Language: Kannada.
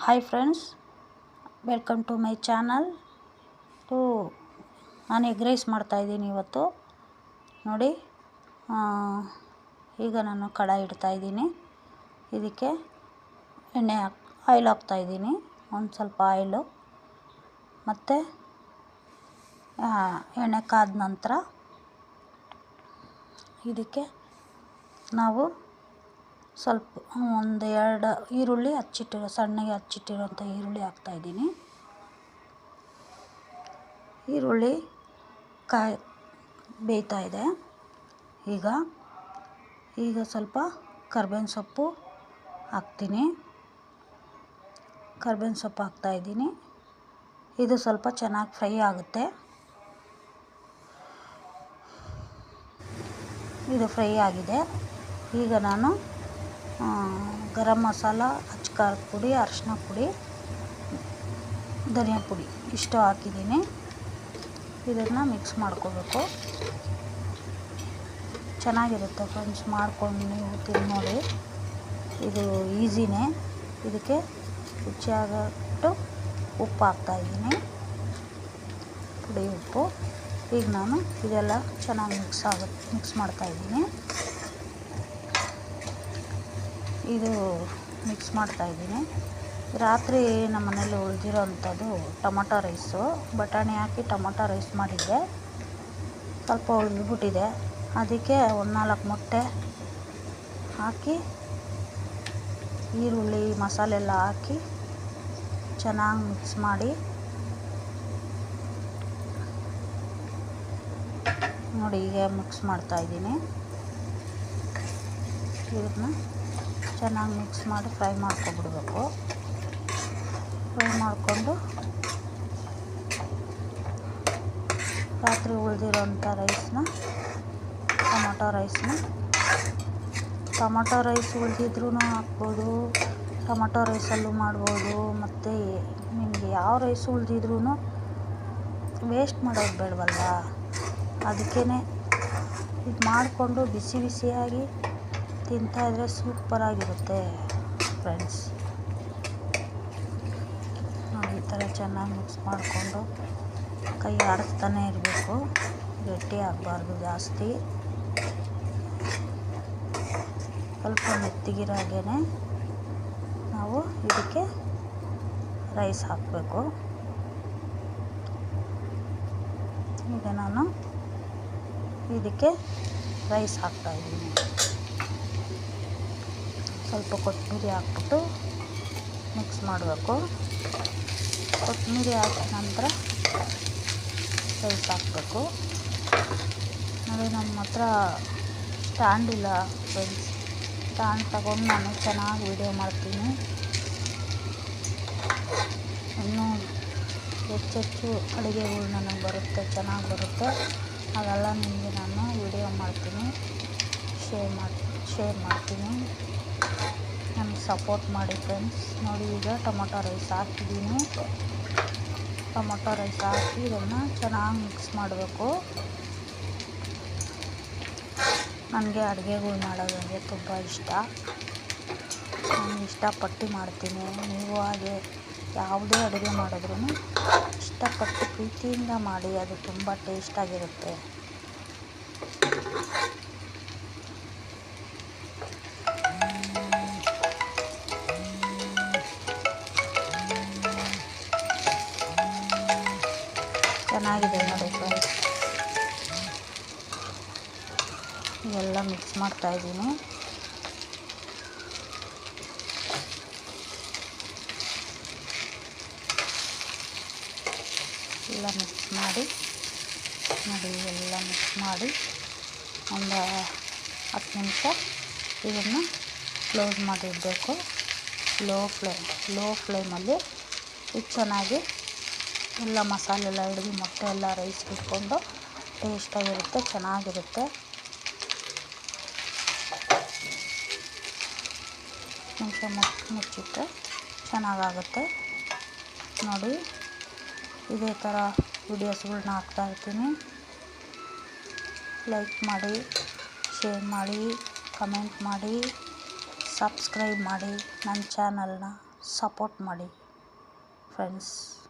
Hi friends, welcome to my channel. ನಾನು ಎಗ್ ರೈಸ್ ಮಾಡ್ತಾಯಿದ್ದೀನಿ ಇವತ್ತು. ನೋಡಿ, ಈಗ ನಾನು ಕಡಾಯಿ ಇಡ್ತಾಯಿದ್ದೀನಿ. ಇದಕ್ಕೆ ಆಯಿಲ್ ಹಾಕ್ತಾಯಿದ್ದೀನಿ. ಒಂದು ಸ್ವಲ್ಪ ಆಯಿಲು ಮತ್ತು ಎಣ್ಣೆ ಕಾದ ನಂತರ ಇದಕ್ಕೆ ನಾವು ಸ್ವಲ್ಪ ಒಂದು 2 ಈರುಳ್ಳಿ ಸಣ್ಣಗೆ ಹಚ್ಚಿಟ್ಟಿರೋಂಥ ಈರುಳ್ಳಿ ಹಾಕ್ತಾಯಿದ್ದೀನಿ. ಈರುಳ್ಳಿ ಬೇಯ್ತಾ ಇದೆ. ಈಗ ಸ್ವಲ್ಪ ಕರ್ಬೇವಿನ ಸೊಪ್ಪು ಹಾಕ್ತೀನಿ. ಕರ್ಬೇವಿನ ಸೊಪ್ಪು ಹಾಕ್ತಾಯಿದ್ದೀನಿ. ಇದು ಸ್ವಲ್ಪ ಚೆನ್ನಾಗಿ ಫ್ರೈ ಆಗುತ್ತೆ. ಇದು ಫ್ರೈ ಆಗಿದೆ. ಈಗ ನಾನು ಗರಂ ಮಸಾಲ, ಅಚ್ಚ ಖಾರದ ಪುಡಿ, ಅರಿಶಿನ ಪುಡಿ, ಧನಿಯಾ ಪುಡಿ ಇಷ್ಟು ಹಾಕಿದ್ದೀನಿ. ಇದನ್ನು ಮಿಕ್ಸ್ ಮಾಡ್ಕೋಬೇಕು. ಚೆನ್ನಾಗಿರುತ್ತೆ ಫ್ರೆಂಡ್ಸ್, ಮಾಡ್ಕೊಂಡು ನೀವು ತಿಂದು ನೋಡಿ. ಇದು ಈಸಿನೇ. ಇದಕ್ಕೆ ರುಚಿಯಾಗಟ್ಟು ಉಪ್ಪು ಹಾಕ್ತಾಯಿದ್ದೀನಿ, ಪುಡಿ ಉಪ್ಪು. ಈಗ ನಾನು ಇದೆಲ್ಲ ಚೆನ್ನಾಗಿ ಮಿಕ್ಸ್ ಮಾಡ್ತಾಯಿದ್ದೀನಿ. ಇದು ಮಿಕ್ಸ್ ಮಾಡ್ತಾಯಿದ್ದೀನಿ. ರಾತ್ರಿ ನಮ್ಮ ಮನೇಲಿ ಉಳಿದಿರೋಂಥದ್ದು ಟೊಮೊಟೊ ರೈಸು, ಬಟಾಣಿ ಹಾಕಿ ಟೊಮೊಟೊ ರೈಸ್ ಮಾಡಿದ್ದೆ. ಸ್ವಲ್ಪ ಉಳಿದ್ಬಿಟ್ಟಿದೆ. ಅದಕ್ಕೆ 4 ಮೊಟ್ಟೆ ಹಾಕಿ ಈರುಳ್ಳಿ ಮಸಾಲೆ ಎಲ್ಲ ಹಾಕಿ ಚೆನ್ನಾಗಿ ಮಿಕ್ಸ್ ಮಾಡಿ, ನೋಡಿ ಈಗ ಮಿಕ್ಸ್ ಮಾಡ್ತಾಯಿದ್ದೀನಿ. ಇದನ್ನ ಚೆನ್ನಾಗಿ ಮಿಕ್ಸ್ ಮಾಡಿ ಫ್ರೈ ಮಾಡ್ಕೊಬಿಡ್ಬೇಕು. ಫ್ರೈ ಮಾಡಿಕೊಂಡು ರಾತ್ರಿ ಉಳಿದಿರೋಂಥ ಟೊಮೊಟೊ ರೈಸ್ ಉಳಿದಿದ್ರೂ ಹಾಕ್ಬೋದು, ಟೊಮೊಟೊ ರೈಸಲ್ಲೂ ಮಾಡ್ಬೋದು. ಮತ್ತು ನಿಮಗೆ ಯಾವ ರೈಸ್ ಉಳಿದಿದ್ರೂ ವೇಸ್ಟ್ ಮಾಡೋದು ಬೇಡವಲ್ಲ, ಅದಕ್ಕೇ ಇದು ಮಾಡಿಕೊಂಡು ಬಿಸಿ ಬಿಸಿಯಾಗಿ ತಿಂತಾಯಿದ್ರೆ ಸೂಪರಾಗಿರುತ್ತೆ ಫ್ರೆಂಡ್ಸ್. ನೋಡಿ, ಈ ಥರ ಚೆನ್ನಾಗಿ ಮಿಕ್ಸ್ ಮಾಡಿಕೊಂಡು ಕೈ ಆಡಿಸ್ತಾನೆ ಇರಬೇಕು. ಗಟ್ಟಿ ಆಗಬಾರ್ದು ಜಾಸ್ತಿ. ಸ್ವಲ್ಪ ಮೆತ್ತಗಿರೋ ಹಾಗೇ ನಾವು ಇದಕ್ಕೆ ರೈಸ್ ಹಾಕಬೇಕು. ಈಗ ನಾನು ಇದಕ್ಕೆ ರೈಸ್ ಹಾಕ್ತಾಯಿದ್ದೀನಿ. ಸ್ವಲ್ಪ ಕೊತ್ತಂಬರಿ ಹಾಕ್ಬಿಟ್ಟು ಮಿಕ್ಸ್ ಮಾಡಬೇಕು. ಕೊತ್ತಂಬರಿ ಹಾಕಿದ ನಂತರ ರೈಸ್ ಹಾಕಬೇಕು. ನೋಡಿ, ನಮ್ಮ ಹತ್ರ ಸ್ಟ್ಯಾಂಡ್ ಇಲ್ಲ ಫ್ರೆಂಡ್ಸ್. ಸ್ಟ್ಯಾಂಡ್ ತಗೊಂಡು ನಾನು ಚೆನ್ನಾಗಿ ವೀಡಿಯೋ ಮಾಡ್ತೀನಿ. ಇನ್ನೂ ಹೆಚ್ಚೆಚ್ಚು ಅಡುಗೆಗಳು ನನಗೆ ಬರುತ್ತೆ, ಚೆನ್ನಾಗಿ ಬರುತ್ತೆ. ಅದೆಲ್ಲ ನಿಮಗೆ ನಾನು ವೀಡಿಯೋ ಮಾಡ್ತೀನಿ, ಶೇರ್ ಮಾಡ್ತೀನಿ. ನನಗೆ ಸಪೋರ್ಟ್ ಮಾಡಿ ಫ್ರೆಂಡ್ಸ್. ನೋಡಿ, ಈಗ ಟೊಮೊಟೊ ರೈಸ್ ಹಾಕಿದ್ದೀನಿ. ಟೊಮೊಟೊ ರೈಸ್ ಹಾಕಿ ಇದನ್ನು ಚೆನ್ನಾಗಿ ಮಿಕ್ಸ್ ಮಾಡಬೇಕು. ನನಗೆ ಅಡುಗೆಗಳು ಮಾಡೋದಂದರೆ ತುಂಬ ಇಷ್ಟ. ನಾನು ಇಷ್ಟಪಟ್ಟು ಮಾಡ್ತೀನಿ. ನೀವು ಹಾಗೆ ಯಾವುದೇ ಅಡುಗೆ ಮಾಡಿದ್ರೂ ಇಷ್ಟಪಟ್ಟು ಪ್ರೀತಿಯಿಂದ ಮಾಡಿ, ಅದು ತುಂಬ ಟೇಸ್ಟಾಗಿರುತ್ತೆ. ಚೆನ್ನಾಗಿದೆ ನೋಡಿ ಫ್ರೆಂಡ್ಸ್. ಇವೆಲ್ಲ ಮಿಕ್ಸ್ ಮಾಡ್ತಾಯಿದ್ದೀನಿ. ಎಲ್ಲ ಮಿಕ್ಸ್ ಮಾಡಿ ನೋಡಿ, ಎಲ್ಲ ಮಿಕ್ಸ್ ಮಾಡಿ ಒಂದು 10 ನಿಮಿಷ ಇದನ್ನು ಕ್ಲೋಸ್ ಮಾಡಿಡಬೇಕು. ಲೋ ಫ್ಲೇಮಲ್ಲಿ ಇದು ಚೆನ್ನಾಗಿ ಎಲ್ಲ ಮಸಾಲೆ ಎಲ್ಲ ಹಿಡಿದು ಮೊಟ್ಟೆ ಎಲ್ಲ ರೈಸ್ಗೆ ಇಟ್ಕೊಂಡು ಟೇಸ್ಟಾಗಿರುತ್ತೆ, ಚೆನ್ನಾಗಿರುತ್ತೆ. ನಿಮಿಷ ಮುಚ್ಚಿಟ್ಟರೆ ಚೆನ್ನಾಗಾಗುತ್ತೆ. ನೋಡಿ, ಇದೇ ಥರ ವೀಡಿಯೋಸ್ಗಳ್ನ ಹಾಕ್ತಾಯಿರ್ತೀನಿ. ಲೈಕ್ ಮಾಡಿ, ಶೇರ್ ಮಾಡಿ, ಕಮೆಂಟ್ ಮಾಡಿ, ಸಬ್ಸ್ಕ್ರೈಬ್ ಮಾಡಿ ನನ್ನ ಚಾನಲ್ನ. ಸಪೋರ್ಟ್ ಮಾಡಿ ಫ್ರೆಂಡ್ಸ್.